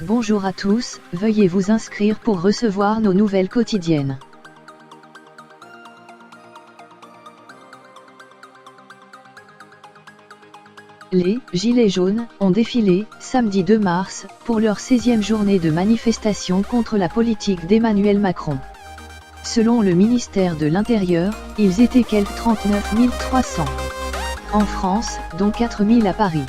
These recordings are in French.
Bonjour à tous, veuillez vous inscrire pour recevoir nos nouvelles quotidiennes. Les « Gilets jaunes » ont défilé, samedi 2 mars, pour leur 16e journée de manifestation contre la politique d'Emmanuel Macron. Selon le ministère de l'Intérieur, ils étaient quelque 39 300 en France, dont 4 000 à Paris.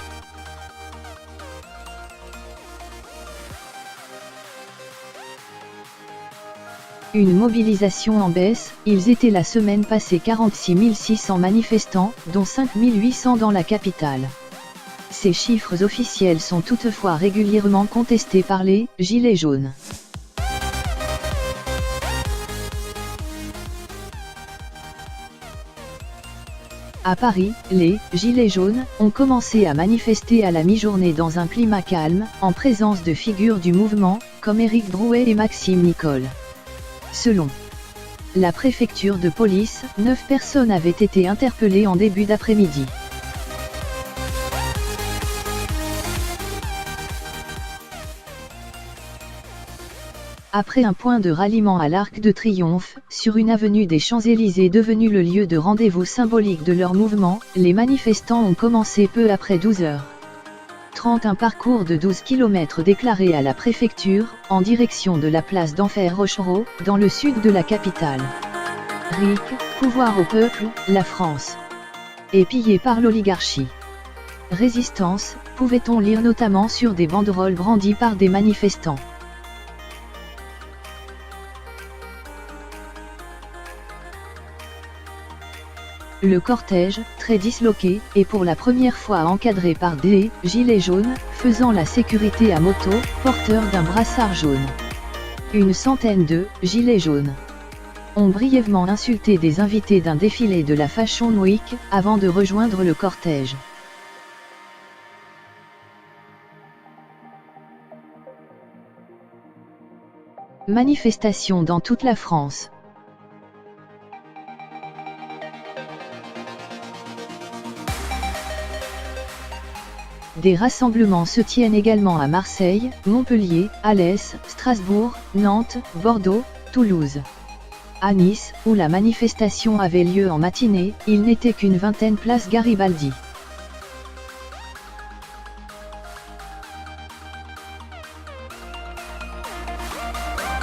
Une mobilisation en baisse, ils étaient la semaine passée 46 600 manifestants, dont 5 800 dans la capitale. Ces chiffres officiels sont toutefois régulièrement contestés par les « Gilets jaunes ». À Paris, les « Gilets jaunes » ont commencé à manifester à la mi-journée dans un climat calme, en présence de figures du mouvement, comme Éric Drouet et Maxime Nicole. Selon la préfecture de police, 9 personnes avaient été interpellées en début d'après-midi. Après un point de ralliement à l'Arc de Triomphe, sur une avenue des Champs-Élysées devenue le lieu de rendez-vous symbolique de leur mouvement, les manifestants ont commencé peu après 12h30 un parcours de 12 km déclaré à la préfecture, en direction de la place d'Enfer Rochereau, dans le sud de la capitale. RIC, pouvoir au peuple, la France est pillée par l'oligarchie. Résistance, pouvait-on lire notamment sur des banderoles brandies par des manifestants. Le cortège, très disloqué, est pour la première fois encadré par des « gilets jaunes », faisant la sécurité à moto, porteurs d'un brassard jaune. Une centaine de « gilets jaunes » ont brièvement insulté des invités d'un défilé de la Fashion Week, avant de rejoindre le cortège. Manifestations dans toute la France. Des rassemblements se tiennent également à Marseille, Montpellier, Alès, Strasbourg, Nantes, Bordeaux, Toulouse. À Nice, où la manifestation avait lieu en matinée, il n'était qu'une vingtaine place Garibaldi.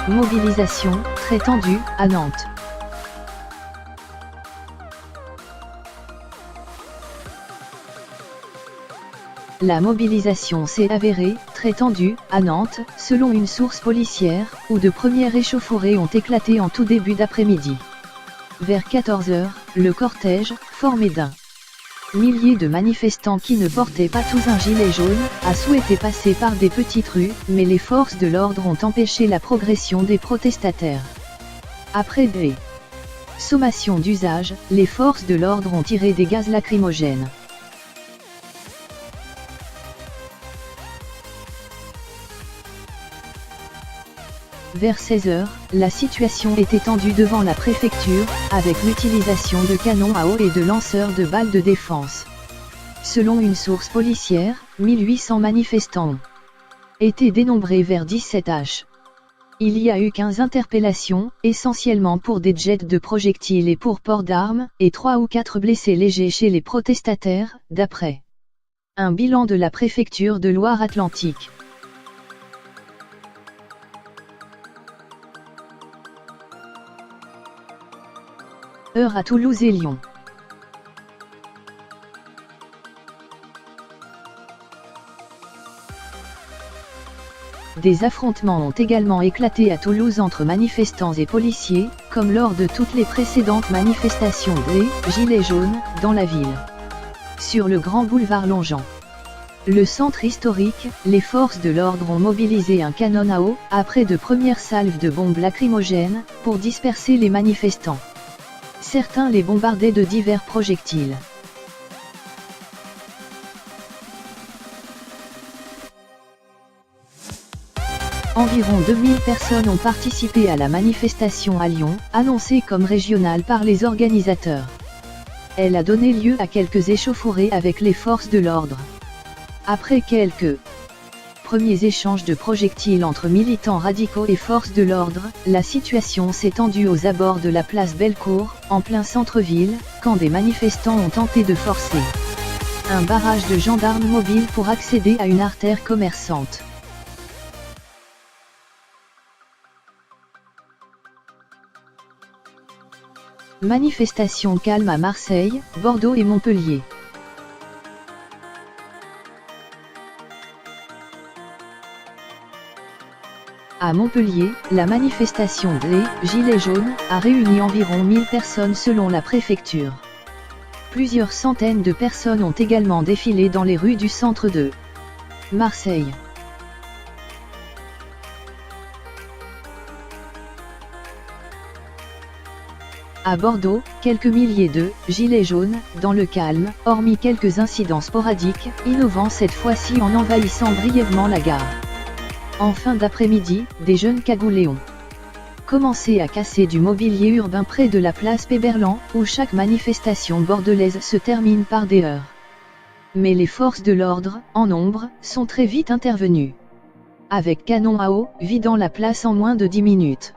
Mobilisation, très tendue, à Nantes. La mobilisation s'est avérée très tendue à Nantes, selon une source policière, où de premières échauffourées ont éclaté en tout début d'après-midi. Vers 14h, le cortège, formé d'un millier de manifestants qui ne portaient pas tous un gilet jaune, a souhaité passer par des petites rues, mais les forces de l'ordre ont empêché la progression des protestataires. Après des sommations d'usage, les forces de l'ordre ont tiré des gaz lacrymogènes. Vers 16h, la situation était tendue devant la préfecture, avec l'utilisation de canons à eau et de lanceurs de balles de défense. Selon une source policière, 1800 manifestants ont été dénombrés vers 17h. Il y a eu 15 interpellations, essentiellement pour des jets de projectiles et pour port d'armes, et 3 ou 4 blessés légers chez les protestataires, d'après un bilan de la préfecture de Loire-Atlantique. Heure à Toulouse et Lyon. Des affrontements ont également éclaté à Toulouse entre manifestants et policiers, comme lors de toutes les précédentes manifestations des « Gilets jaunes » dans la ville. Sur le grand boulevard longeant le centre historique, les forces de l'ordre ont mobilisé un canon à eau, après de premières salves de bombes lacrymogènes, pour disperser les manifestants. Certains les bombardaient de divers projectiles. Environ 2000 personnes ont participé à la manifestation à Lyon, annoncée comme régionale par les organisateurs. Elle a donné lieu à quelques échauffourées avec les forces de l'ordre. Après quelques premiers échanges de projectiles entre militants radicaux et forces de l'ordre, la situation s'est tendue aux abords de la place Bellecour, en plein centre-ville, quand des manifestants ont tenté de forcer un barrage de gendarmes mobiles pour accéder à une artère commerçante. Manifestation calme à Marseille, Bordeaux et Montpellier. À Montpellier, la manifestation des « Gilets jaunes » a réuni environ 1000 personnes selon la préfecture. Plusieurs centaines de personnes ont également défilé dans les rues du centre de Marseille. À Bordeaux, quelques milliers de « Gilets jaunes » dans le calme, hormis quelques incidents sporadiques, innovant cette fois-ci en envahissant brièvement la gare. En fin d'après-midi, des jeunes cagoulés ont commencé à casser du mobilier urbain près de la place Péberlan, où chaque manifestation bordelaise se termine par des heurts. Mais les forces de l'ordre, en nombre, sont très vite intervenues. Avec canons à eau, vidant la place en moins de 10 minutes.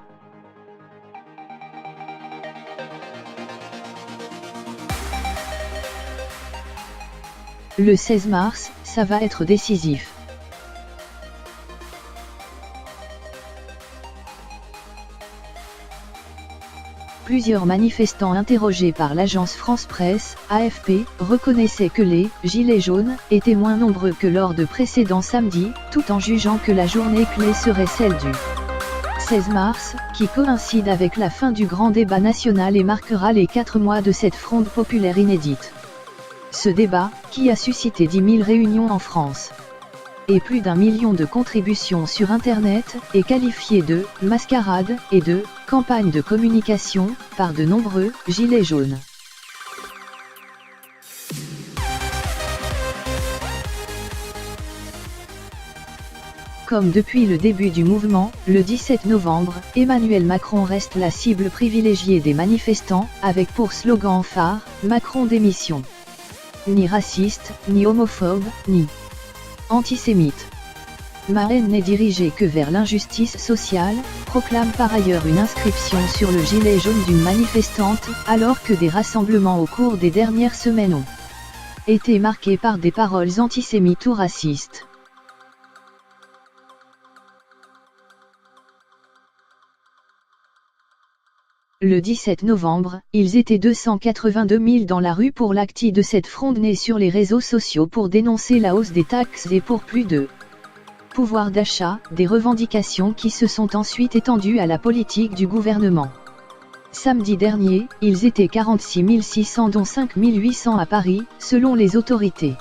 Le 16 mars, ça va être décisif. Plusieurs manifestants interrogés par l'agence France Presse, AFP, reconnaissaient que les « Gilets jaunes » étaient moins nombreux que lors de précédents samedis, tout en jugeant que la journée clé serait celle du 16 mars, qui coïncide avec la fin du grand débat national et marquera les 4 mois de cette fronde populaire inédite. Ce débat, qui a suscité 10 000 réunions en France et plus d'1 million de contributions sur Internet, est qualifié de « mascarade » et de « campagne de communication » par de nombreux « gilets jaunes. Comme depuis le début du mouvement, le 17 novembre, Emmanuel Macron reste la cible privilégiée des manifestants, avec pour slogan phare « Macron démission ». Ni raciste, ni homophobe, ni antisémite. Ma haine n'est dirigée que vers l'injustice sociale, proclame par ailleurs une inscription sur le gilet jaune d'une manifestante, alors que des rassemblements au cours des dernières semaines ont été marqués par des paroles antisémites ou racistes. Le 17 novembre, ils étaient 282 000 dans la rue pour l'acte de cette fronde née sur les réseaux sociaux pour dénoncer la hausse des taxes et pour plus de pouvoir d'achat, des revendications qui se sont ensuite étendues à la politique du gouvernement. Samedi dernier, ils étaient 46 600 dont 5 800 à Paris, selon les autorités.